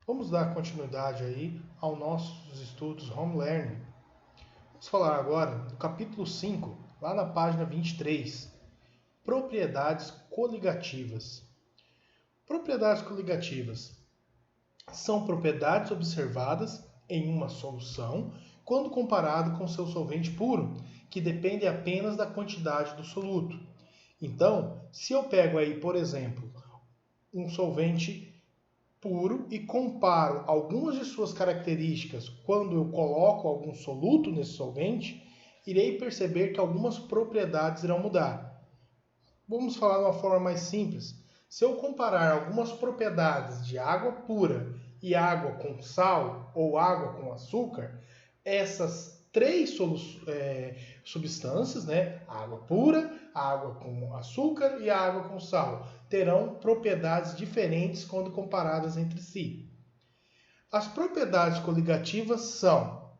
Vamos dar continuidade aí aos nossos estudos Home Learning. Vamos falar agora do capítulo 5, lá na página 23, propriedades coligativas. Propriedades coligativas são propriedades observadas em uma solução quando comparado com seu solvente puro, que depende apenas da quantidade do soluto. Então, se eu pego aí, por exemplo, um solvente puro e comparo algumas de suas características quando eu coloco algum soluto nesse solvente, irei perceber que algumas propriedades irão mudar. Vamos falar de uma forma mais simples. Se eu comparar algumas propriedades de água pura e água com sal ou água com açúcar, essas três substâncias, né, a água pura, a água com açúcar e a água com sal, terão propriedades diferentes quando comparadas entre si. As propriedades coligativas são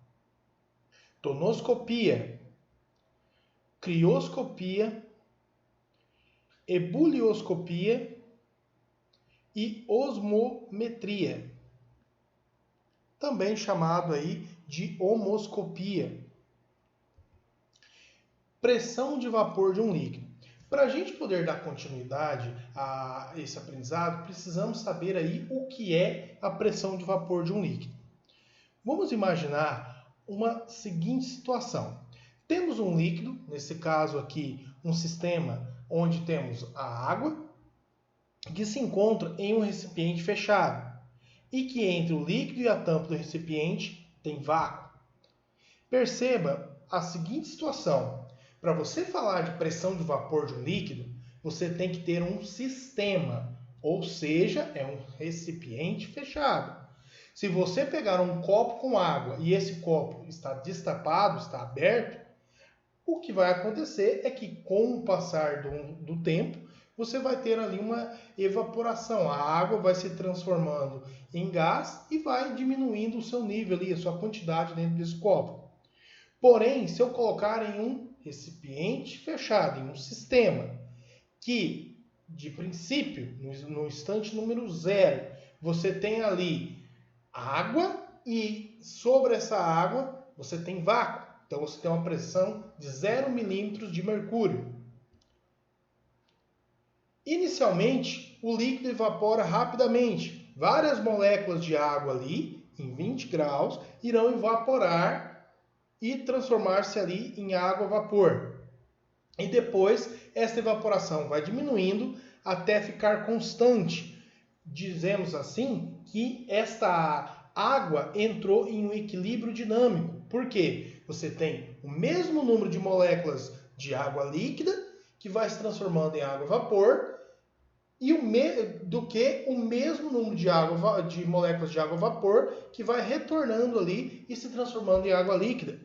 tonoscopia, crioscopia, ebulioscopia e osmometria, também chamado aí de homoscopia. Pressão de vapor de um líquido. Para a gente poder dar continuidade a esse aprendizado, precisamos saber aí o que é a pressão de vapor de um líquido. Vamos imaginar uma seguinte situação. Temos um líquido, nesse caso aqui um sistema onde temos a água, que se encontra em um recipiente fechado e que entre o líquido e a tampa do recipiente tem vácuo. Perceba a seguinte situação. Para você falar de pressão de vapor de um líquido, você tem que ter um sistema, ou seja, é um recipiente fechado. Se você pegar um copo com água e esse copo está destapado, está aberto, o que vai acontecer é que com o passar do tempo, você vai ter ali uma evaporação. A água vai se transformando em gás e vai diminuindo o seu nível ali, a sua quantidade dentro desse copo. Porém, se eu colocar em um recipiente fechado, em um sistema, que de princípio, no instante número 0, você tem ali água e sobre essa água você tem vácuo. Então você tem uma pressão de 0 milímetros de mercúrio. Inicialmente, o líquido evapora rapidamente. Várias moléculas de água ali, em 20 graus, irão evaporar e transformar-se ali em água vapor. E depois, essa evaporação vai diminuindo até ficar constante. Dizemos assim que esta água entrou em um equilíbrio dinâmico. Por quê? Você tem o mesmo número de moléculas de água líquida que vai se transformando em água vapor do que o mesmo número de moléculas de água vapor que vai retornando ali e se transformando em água líquida.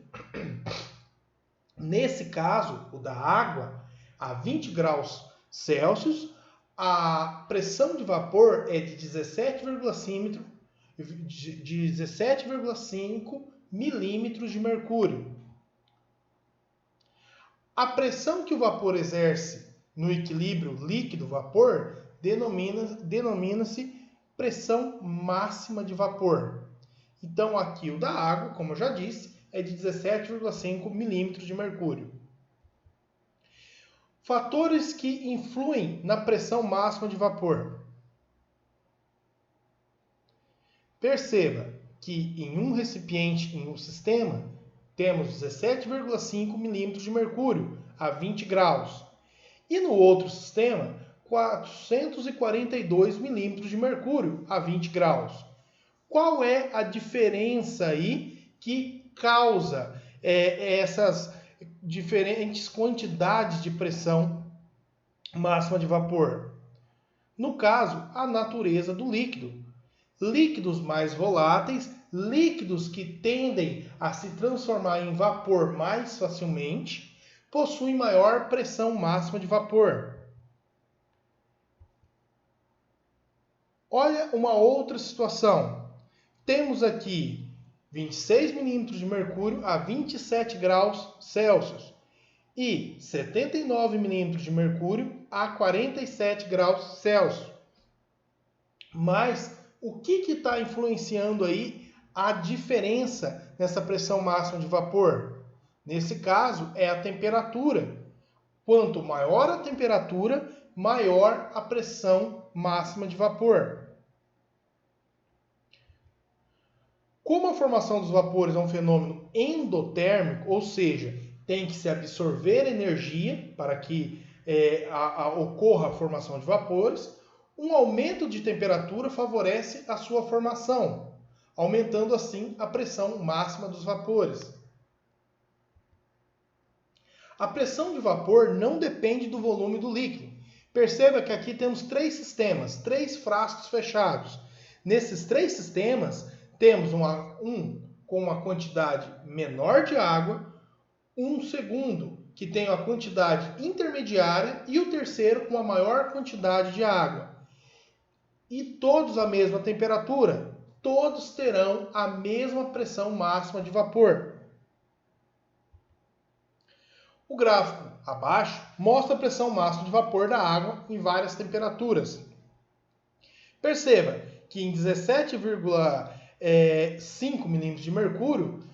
Nesse caso, o da água, a 20 graus Celsius, a pressão de vapor é de 17,5 milímetros de mercúrio. A pressão que o vapor exerce no equilíbrio líquido-vapor denomina-se pressão máxima de vapor. Então, aqui o da água, como eu já disse, é de 17,5 milímetros de mercúrio. Fatores que influem na pressão máxima de vapor. Perceba que em um recipiente, em um sistema, temos 17,5 milímetros de mercúrio a 20 graus. E no outro sistema, 442 milímetros de mercúrio a 20 graus. Qual é a diferença aí que causa essas diferentes quantidades de pressão máxima de vapor? No caso, a natureza do líquido. Líquidos mais voláteis, líquidos que tendem a se transformar em vapor mais facilmente, possuem maior pressão máxima de vapor. Olha uma outra situação. Temos aqui 26 milímetros de mercúrio a 27 graus Celsius e 79 milímetros de mercúrio a 47 graus Celsius. Mas O que está influenciando aí a diferença nessa pressão máxima de vapor? Nesse caso, é a temperatura. Quanto maior a temperatura, maior a pressão máxima de vapor. Como a formação dos vapores é um fenômeno endotérmico, ou seja, tem que se absorver energia para que ocorra a formação de vapores, um aumento de temperatura favorece a sua formação, aumentando assim a pressão máxima dos vapores. A pressão de vapor não depende do volume do líquido. Perceba que aqui temos três sistemas, três frascos fechados. Nesses três sistemas, temos um com uma quantidade menor de água, um segundo que tem a quantidade intermediária e o terceiro com a maior quantidade de água. E todos a mesma temperatura, todos terão a mesma pressão máxima de vapor. O gráfico abaixo mostra a pressão máxima de vapor da água em várias temperaturas. Perceba que em 17,5 milímetros de mercúrio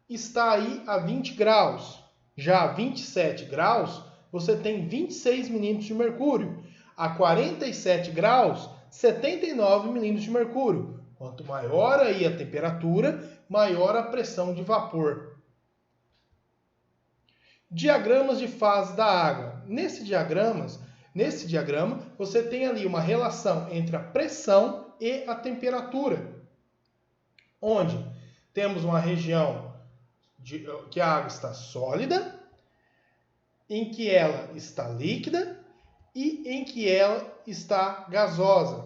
está aí a 20 graus. Já a 27 graus, você tem 26 milímetros de mercúrio. A 47 graus, 79 milímetros de mercúrio. Quanto maior aí a temperatura, maior a pressão de vapor. Diagramas de fase da água. Nesse diagrama, você tem ali uma relação entre a pressão e a temperatura, onde temos uma região que a água está sólida, em que ela está líquida e em que ela está gasosa.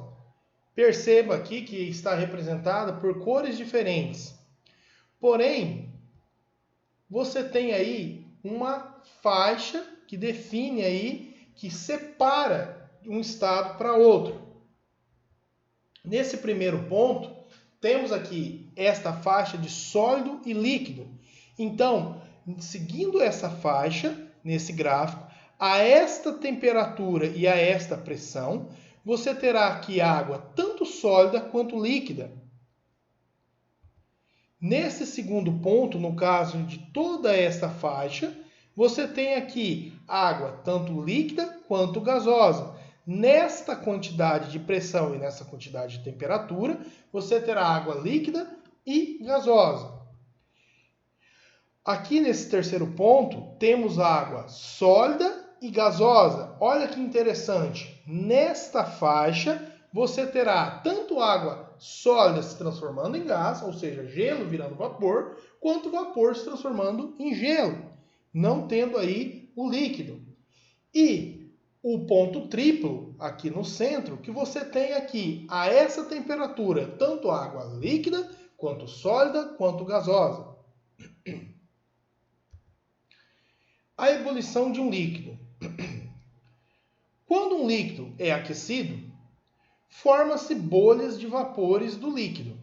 Perceba aqui que está representada por cores diferentes. Porém, você tem aí uma faixa que define aí, que separa um estado para outro. Nesse primeiro ponto, temos aqui esta faixa de sólido e líquido. Então, seguindo essa faixa, nesse gráfico, a esta temperatura e a esta pressão, você terá aqui água tanto sólida quanto líquida. Nesse segundo ponto, no caso de toda esta faixa, você tem aqui água tanto líquida quanto gasosa. Nesta quantidade de pressão e nessa quantidade de temperatura, você terá água líquida e gasosa. Aqui nesse terceiro ponto, temos água sólida e gasosa. Olha que interessante. Nesta faixa, você terá tanto água sólida se transformando em gás, ou seja, gelo virando vapor, quanto vapor se transformando em gelo, não tendo aí o líquido. E o ponto triplo, aqui no centro, que você tem aqui a essa temperatura, tanto água líquida, quanto sólida, quanto gasosa. A ebulição de um líquido. Quando um líquido é aquecido, forma-se bolhas de vapores do líquido.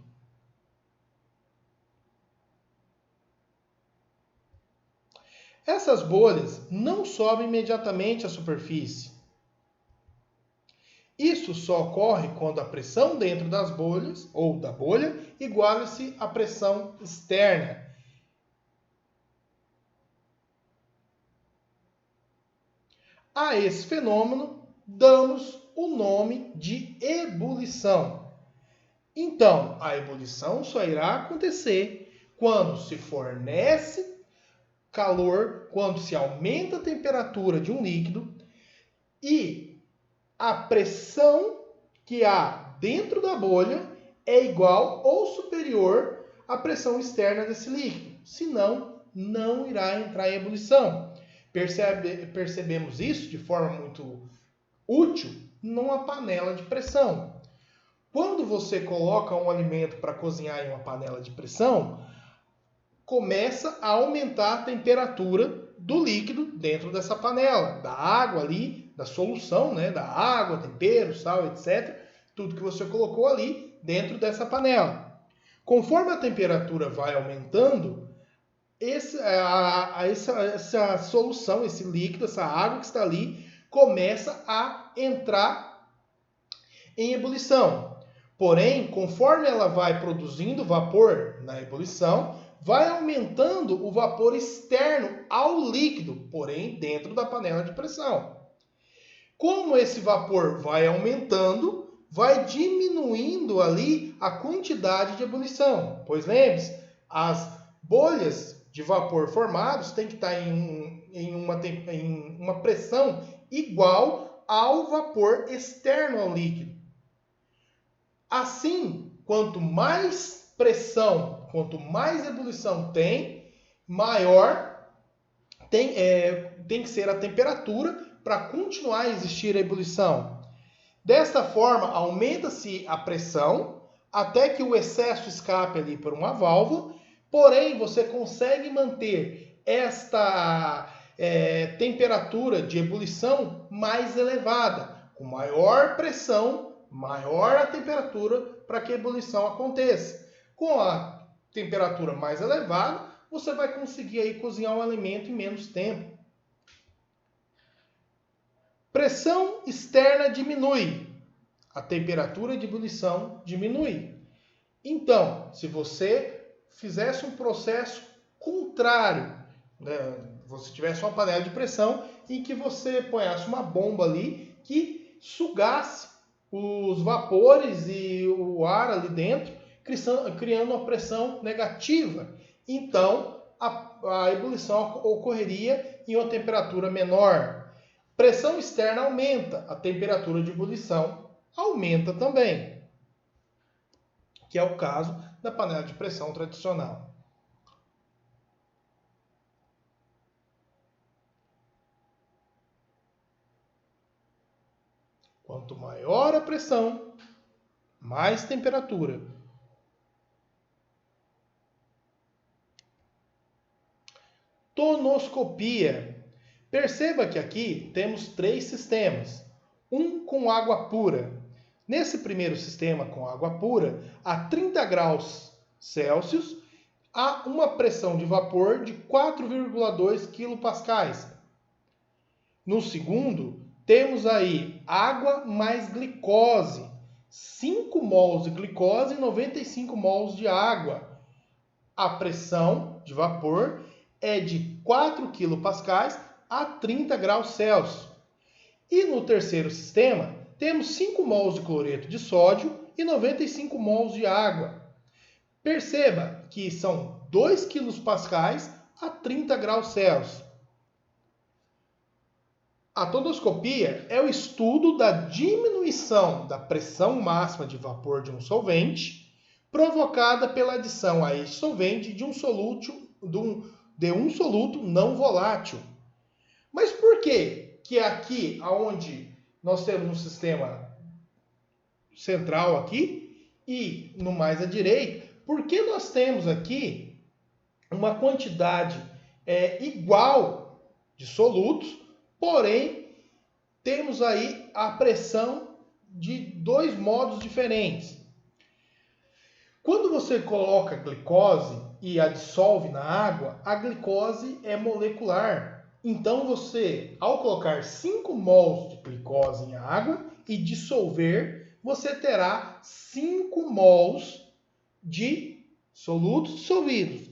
Essas bolhas não sobem imediatamente à superfície. Isso só ocorre quando a pressão dentro das bolhas, ou da bolha, iguala-se à pressão externa. A esse fenômeno damos o nome de ebulição. Então, a ebulição só irá acontecer quando se fornece calor, quando se aumenta a temperatura de um líquido e a pressão que há dentro da bolha é igual ou superior à pressão externa desse líquido. Senão, não irá entrar em ebulição. Percebemos isso de forma muito útil numa panela de pressão. Quando você coloca um alimento para cozinhar em uma panela de pressão, começa a aumentar a temperatura do líquido dentro dessa panela, da água ali, da solução, né, da água, tempero, sal, etc. Tudo que você colocou ali dentro dessa panela. Conforme a temperatura vai aumentando, essa solução, esse líquido, essa água que está ali, começa a entrar em ebulição. Porém, conforme ela vai produzindo vapor na ebulição, vai aumentando o vapor externo ao líquido, porém dentro da panela de pressão. Como esse vapor vai aumentando, vai diminuindo ali a quantidade de ebulição. Pois lembre-se, as bolhas de vapor formados têm que estar em uma pressão igual ao vapor externo ao líquido. Assim, quanto mais pressão, quanto mais ebulição tem, maior tem que ser a temperatura para continuar a existir a ebulição. Desta forma, aumenta-se a pressão até que o excesso escape ali por uma válvula, porém você consegue manter esta temperatura de ebulição mais elevada, com maior pressão, maior a temperatura para que a ebulição aconteça. Com a temperatura mais elevada, você vai conseguir aí cozinhar um alimento em menos tempo. Pressão externa diminui, a temperatura de ebulição diminui. Então, se você fizesse um processo contrário, né, você tivesse uma panela de pressão em que você ponhasse uma bomba ali que sugasse os vapores e o ar ali dentro, criando uma pressão negativa. Então, a ebulição ocorreria em uma temperatura menor. Pressão externa aumenta, a temperatura de ebulição aumenta também, que é o caso da panela de pressão tradicional. Quanto maior a pressão, mais temperatura. Tonoscopia. Perceba que aqui temos 3 sistemas. Um com água pura. Nesse primeiro sistema com água pura, a 30 graus Celsius, há uma pressão de vapor de 4,2 kPa. No segundo, temos aí água mais glicose. 5 mols de glicose e 95 mols de água. A pressão de vapor é de 4 kPa a 30 graus Celsius. E no terceiro sistema, temos 5 mols de cloreto de sódio e 95 mols de água. Perceba que são 2 kPa a 30 graus Celsius. A tonoscopia é o estudo da diminuição da pressão máxima de vapor de um solvente provocada pela adição a este solvente de um soluto não volátil. Mas por que aqui, onde nós temos um sistema central aqui e no mais à direita, por que nós temos aqui uma quantidade igual de solutos, porém temos aí a pressão de 2 modos diferentes? Quando você coloca glicose e a dissolve na água, a glicose é molecular. Então você, ao colocar 5 mols de glicose em água e dissolver, você terá 5 mols de solutos dissolvidos.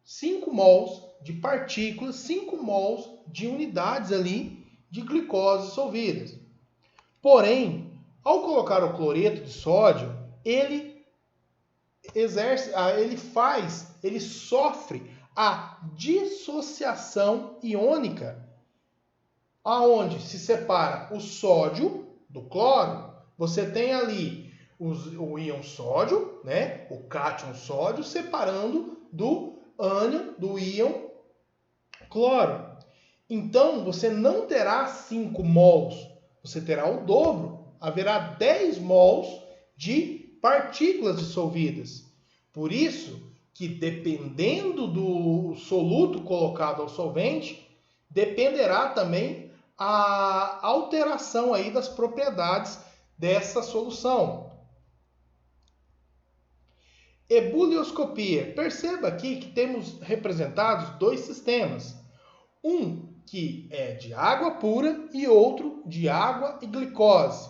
5 mols de partículas, 5 mols de unidades ali de glicose dissolvidas. Porém, ao colocar o cloreto de sódio, ele sofre a dissociação iônica, aonde se separa o sódio do cloro. Você tem ali o íon sódio, né, o cátion sódio, separando do ânion, do íon cloro. Então, você não terá 5 mols, você terá o dobro. Haverá 10 mols de partículas dissolvidas. Por isso que, dependendo do soluto colocado ao solvente, dependerá também a alteração aí das propriedades dessa solução. Ebulioscopia. Perceba aqui que temos representados 2 sistemas. Um que é de água pura e outro de água e glicose.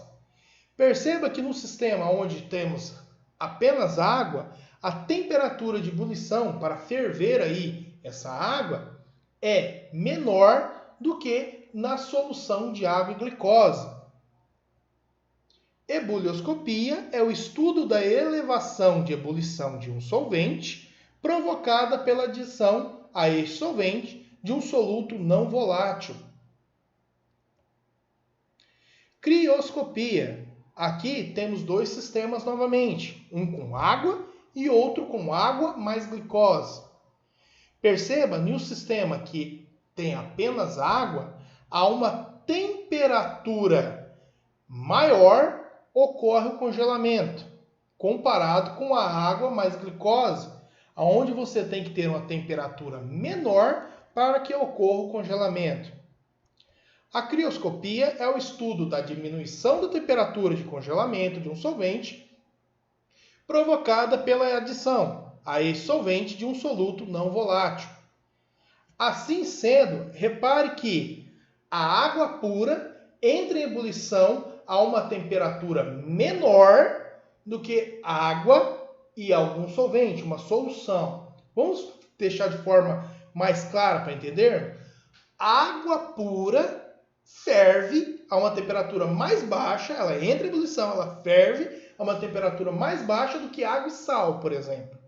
Perceba que no sistema onde temos apenas água, a temperatura de ebulição para ferver aí essa água é menor do que na solução de água e glicose. Ebulioscopia é o estudo da elevação de ebulição de um solvente provocada pela adição a este solvente de um soluto não volátil. Crioscopia. Aqui temos dois sistemas novamente, um com água e outro com água mais glicose. Perceba, em um sistema que tem apenas água, a uma temperatura maior ocorre o congelamento, comparado com a água mais glicose, onde você tem que ter uma temperatura menor para que ocorra o congelamento. A crioscopia é o estudo da diminuição da temperatura de congelamento de um solvente provocada pela adição a esse solvente de um soluto não volátil. Assim sendo, repare que a água pura entra em ebulição a uma temperatura menor do que água e algum solvente, uma solução. Vamos deixar de forma mais clara para entender? A água pura ferve a uma temperatura mais baixa, ela entra em ebulição, ela ferve a uma temperatura mais baixa do que água e sal, por exemplo.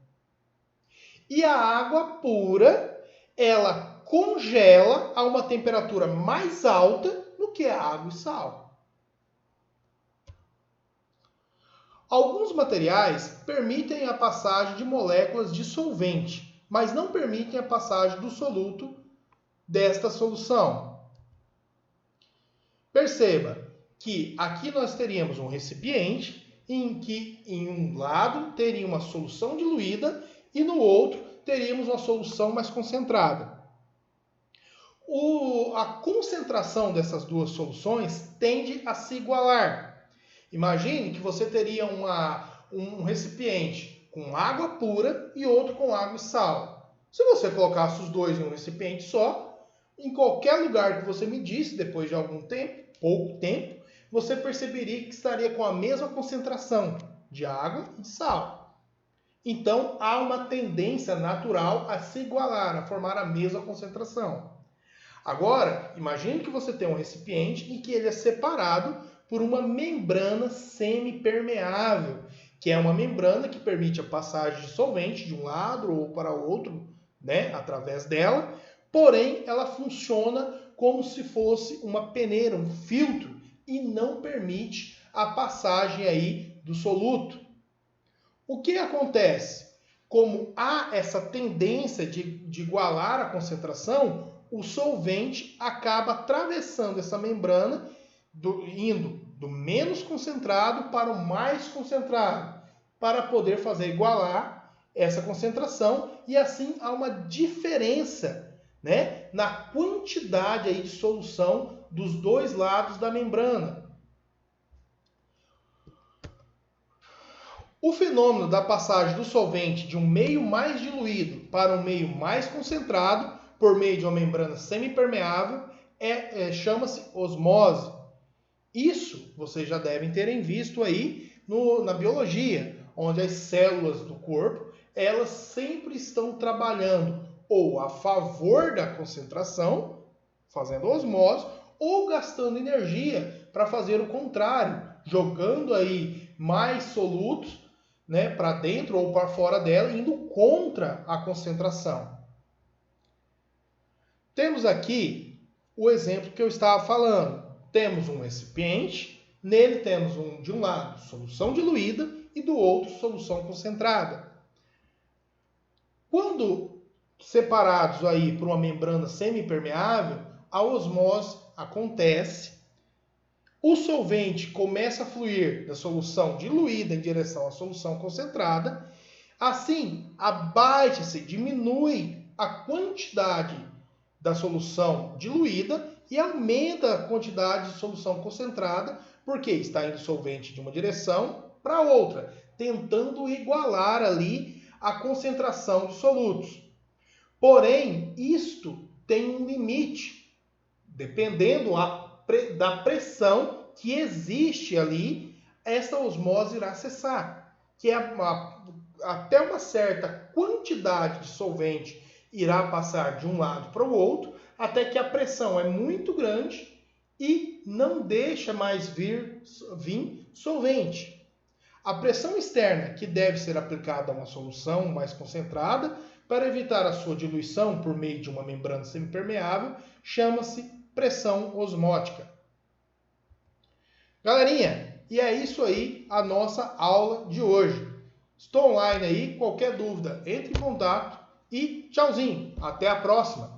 E a água pura, ela congela a uma temperatura mais alta do que a água e sal. Alguns materiais permitem a passagem de moléculas de solvente, mas não permitem a passagem do soluto desta solução. Perceba que aqui nós teríamos um recipiente em que em um lado teria uma solução diluída e no outro teríamos uma solução mais concentrada. A concentração dessas duas soluções tende a se igualar. Imagine que você teria um recipiente com água pura e outro com água e sal. Se você colocasse os dois em um recipiente só, em qualquer lugar que você medisse, depois de algum tempo, pouco tempo, você perceberia que estaria com a mesma concentração de água e de sal. Então, há uma tendência natural a se igualar, a formar a mesma concentração. Agora, imagine que você tem um recipiente em que ele é separado por uma membrana semipermeável, que é uma membrana que permite a passagem de solvente de um lado ou para outro, né, através dela, porém ela funciona como se fosse uma peneira, um filtro, e não permite a passagem aí do soluto. O que acontece? Como há essa tendência de igualar a concentração, o solvente acaba atravessando essa membrana, indo do menos concentrado para o mais concentrado, para poder fazer igualar essa concentração, e assim há uma diferença, né, na quantidade aí de solução dos dois lados da membrana. O fenômeno da passagem do solvente de um meio mais diluído para um meio mais concentrado por meio de uma membrana semipermeável chama-se osmose. Isso vocês já devem terem visto aí na biologia, onde as células do corpo elas sempre estão trabalhando ou a favor da concentração, fazendo osmose, ou gastando energia para fazer o contrário, jogando aí mais solutos, né, para dentro ou para fora dela, indo contra a concentração. Temos aqui o exemplo que eu estava falando. Temos um recipiente, nele temos de um lado solução diluída e do outro solução concentrada. Quando separados aí por uma membrana semipermeável, a osmose acontece. O solvente começa a fluir da solução diluída em direção à solução concentrada. Assim, abaixa-se, diminui a quantidade da solução diluída e aumenta a quantidade de solução concentrada, porque está indo solvente de uma direção para outra, tentando igualar ali a concentração de solutos. Porém, isto tem um limite, dependendo da pressão que existe ali esta osmose irá cessar, que é até uma certa quantidade de solvente irá passar de um lado para o outro, até que a pressão é muito grande e não deixa mais vir solvente. A pressão externa, que deve ser aplicada a uma solução mais concentrada, para evitar a sua diluição por meio de uma membrana semipermeável, chama-se pressão osmótica. Galerinha, e é isso aí a nossa aula de hoje. Estou online aí, qualquer dúvida, entre em contato e tchauzinho, até a próxima!